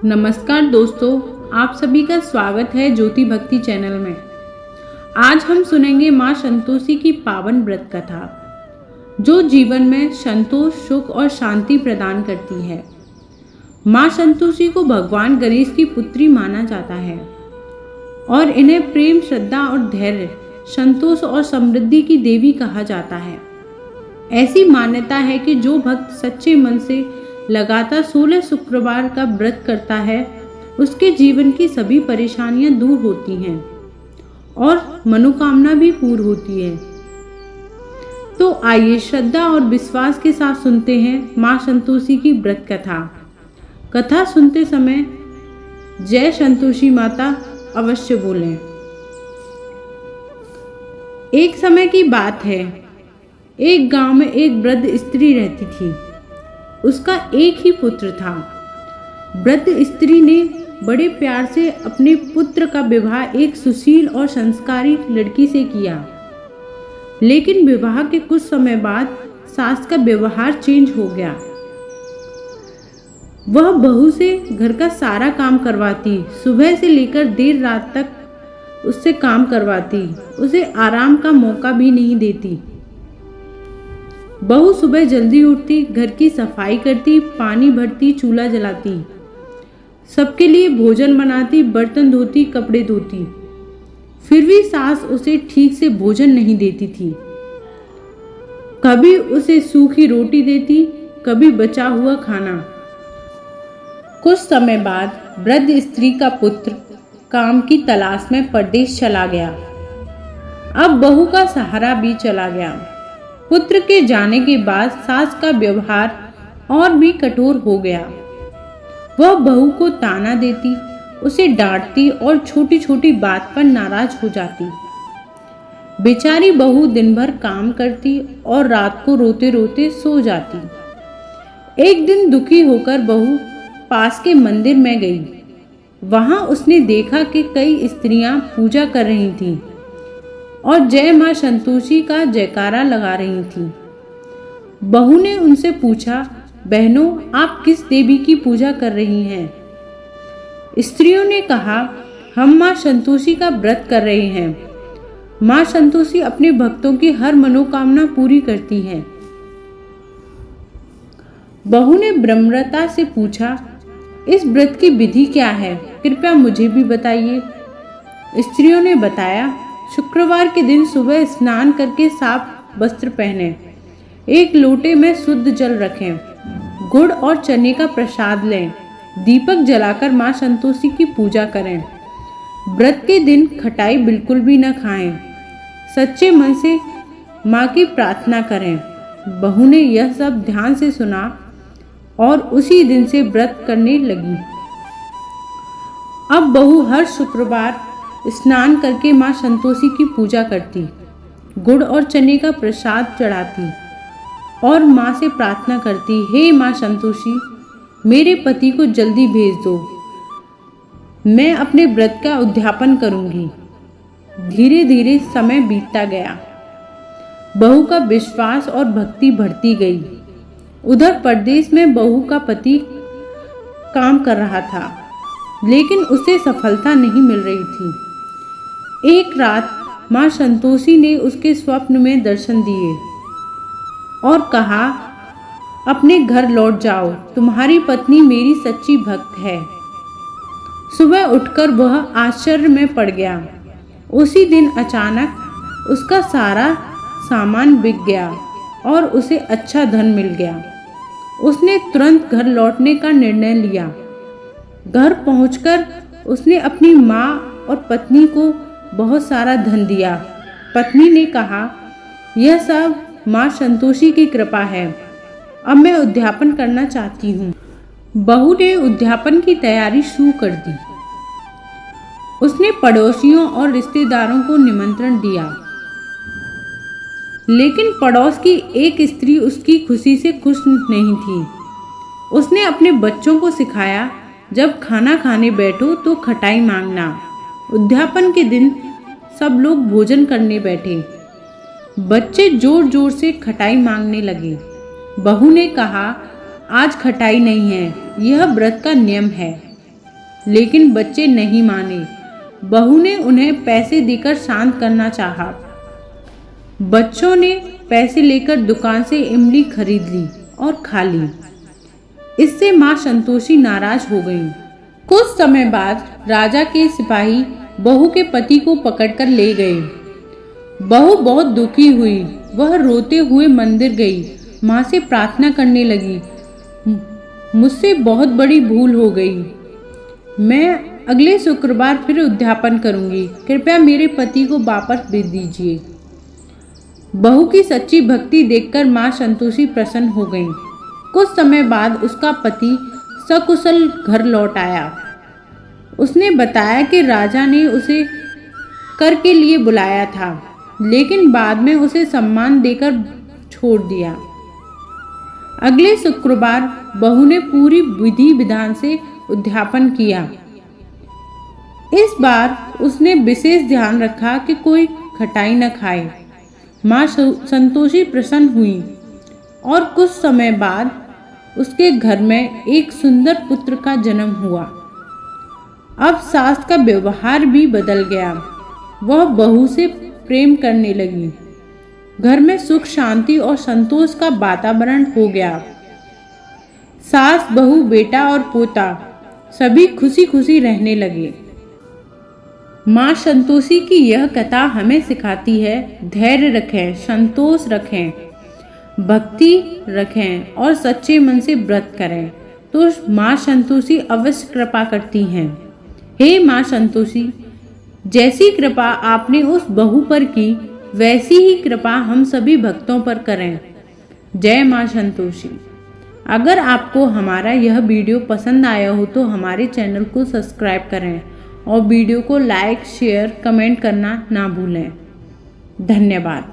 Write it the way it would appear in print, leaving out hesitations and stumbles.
नमस्कार दोस्तों, आप सभी का स्वागत है ज्योति भक्ति चैनल में। आज हम सुनेंगे माँ संतोषी की पावन व्रत कथा, जो जीवन में संतोष, सुख और शांति प्रदान करती है। माँ संतोषी को भगवान गणेश की पुत्री माना जाता है और इन्हें प्रेम, श्रद्धा और धैर्य, संतोष और समृद्धि की देवी कहा जाता है। ऐसी मान्यता है कि जो भक्त सच्चे मन से लगातार 16 शुक्रवार का व्रत करता है, उसके जीवन की सभी परेशानियां दूर होती हैं और मनोकामना भी पूर्ण होती है। तो आइए श्रद्धा और विश्वास के साथ सुनते हैं माँ संतोषी की व्रत कथा। कथा सुनते समय जय संतोषी माता अवश्य बोलें। एक समय की बात है, एक गांव में एक वृद्ध स्त्री रहती थी। उसका एक ही पुत्र था। वृद्ध स्त्री ने बड़े प्यार से अपने पुत्र का विवाह एक सुशील और संस्कारी लड़की से किया, लेकिन विवाह के कुछ समय बाद सास का व्यवहार चेंज हो गया। वह बहू से घर का सारा काम करवाती, सुबह से लेकर देर रात तक उससे काम करवाती, उसे आराम का मौका भी नहीं देती। बहू सुबह जल्दी उठती, घर की सफाई करती, पानी भरती, चूल्हा जलाती, सबके लिए भोजन बनाती, बर्तन धोती, कपड़े धोती। फिर भी सास उसे ठीक से भोजन नहीं देती थी। कभी उसे सूखी रोटी देती, कभी बचा हुआ खाना। कुछ समय बाद वृद्ध स्त्री का पुत्र काम की तलाश में परदेश चला गया। अब बहू का सहारा भी चला गया। पुत्र के जाने के बाद सास का व्यवहार और भी कठोर हो गया। वह बहू को ताना देती, उसे डांटती और छोटी छोटी बात पर नाराज हो जाती। बेचारी बहू दिन भर काम करती और रात को रोते रोते सो जाती। एक दिन दुखी होकर बहू पास के मंदिर में गई। वहां उसने देखा कि कई स्त्रियां पूजा कर रही थीं और जय मां संतोषी का जयकारा लगा रही थी। बहू ने उनसे पूछा, बहनों, आप किस देवी की पूजा कर रही हैं? स्त्रियों ने कहा, हम मां संतोषी का व्रत कर रहे हैं। मां संतोषी अपने भक्तों की हर मनोकामना पूरी करती हैं। बहू ने विनम्रता से पूछा, इस व्रत की विधि क्या है? कृपया मुझे भी बताइए। स्त्रियों ने बताया, शुक्रवार के दिन सुबह स्नान करके साफ वस्त्र पहने, एक लोटे में शुद्ध जल रखें, गुड़ और चने का प्रसाद लें, दीपक जलाकर मां संतोषी की पूजा करें। व्रत के दिन खटाई बिल्कुल भी न खाएं, सच्चे मन से मां की प्रार्थना करें। बहू ने यह सब ध्यान से सुना और उसी दिन से व्रत करने लगी। अब बहू हर शुक्रवार स्नान करके मां संतोषी की पूजा करती, गुड़ और चने का प्रसाद चढ़ाती और मां से प्रार्थना करती, हे मां संतोषी, मेरे पति को जल्दी भेज दो, मैं अपने व्रत का उद्यापन करूंगी। धीरे धीरे समय बीतता गया। बहू का विश्वास और भक्ति बढ़ती गई। उधर परदेश में बहू का पति काम कर रहा था, लेकिन उसे सफलता नहीं मिल रही थी। एक रात मां संतोषी ने उसके स्वप्न में दर्शन दिए और कहा, अपने घर लौट जाओ, तुम्हारी पत्नी मेरी सच्ची भक्त है। सुबह उठकर वह आश्चर्य में पड़ गया। उसी दिन अचानक उसका सारा सामान बिक गया और उसे अच्छा धन मिल गया। उसने तुरंत घर लौटने का निर्णय लिया। घर पहुंचकर उसने अपनी माँ और पत्नी को बहुत सारा धन दिया। पत्नी ने कहा, यह सब माँ संतोषी की कृपा है, अब मैं उद्यापन करना चाहती हूँ। बहू ने उद्यापन की तैयारी शुरू कर दी। उसने पड़ोसियों और रिश्तेदारों को निमंत्रण दिया, लेकिन पड़ोस की एक स्त्री उसकी खुशी से खुश नहीं थी। उसने अपने बच्चों को सिखाया, जब खाना खाने बैठो तो खटाई मांगना। उद्यापन के दिन सब लोग भोजन करने बैठे। बच्चे जोर जोर से खटाई मांगने लगे। बहू ने कहा, आज खटाई नहीं है, यह व्रत का नियम है। लेकिन बच्चे नहीं माने। बहू ने उन्हें पैसे देकर शांत करना चाहा। बच्चों ने पैसे लेकर दुकान से इमली खरीद ली और खा ली। इससे माँ संतोषी नाराज हो गईं। कुछ समय बाद राजा के सिपाही बहू के पति को पकड़कर ले गए। बहू बहुत दुखी हुई। वह रोते हुए मंदिर गई, माँ से प्रार्थना करने लगी, मुझसे बहुत बड़ी भूल हो गई। मैं अगले शुक्रवार फिर उद्यापन करूंगी। कृपया मेरे पति को वापस भेज दीजिए। बहू की सच्ची भक्ति देखकर माँ संतोषी प्रसन्न हो गईं। कुछ समय बाद उसका पति सकुशल घर लौट आया। उसने बताया कि राजा ने उसे कर के लिए बुलाया था, लेकिन बाद में उसे सम्मान देकर छोड़ दिया। अगले शुक्रवार बहू ने पूरी विधि विधान से उद्यापन किया। इस बार उसने विशेष ध्यान रखा कि कोई खटाई न खाए। माँ संतोषी प्रसन्न हुई और कुछ समय बाद उसके घर में एक सुंदर पुत्र का जन्म हुआ। अब सास का व्यवहार भी बदल गया। वह बहू से प्रेम करने लगी। घर में सुख शांति और संतोष का वातावरण हो गया। सास, बहू, बेटा और पोता सभी खुशी खुशी रहने लगे। माँ संतोषी की यह कथा हमें सिखाती है, धैर्य रखें, संतोष रखें, भक्ति रखें और सच्चे मन से व्रत करें तो माँ संतोषी अवश्य कृपा करती हैं। हे माँ संतोषी, जैसी कृपा आपने उस बहू पर की, वैसी ही कृपा हम सभी भक्तों पर करें। जय माँ संतोषी। अगर आपको हमारा यह वीडियो पसंद आया हो तो हमारे चैनल को सब्सक्राइब करें और वीडियो को लाइक, शेयर, कमेंट करना ना भूलें। धन्यवाद।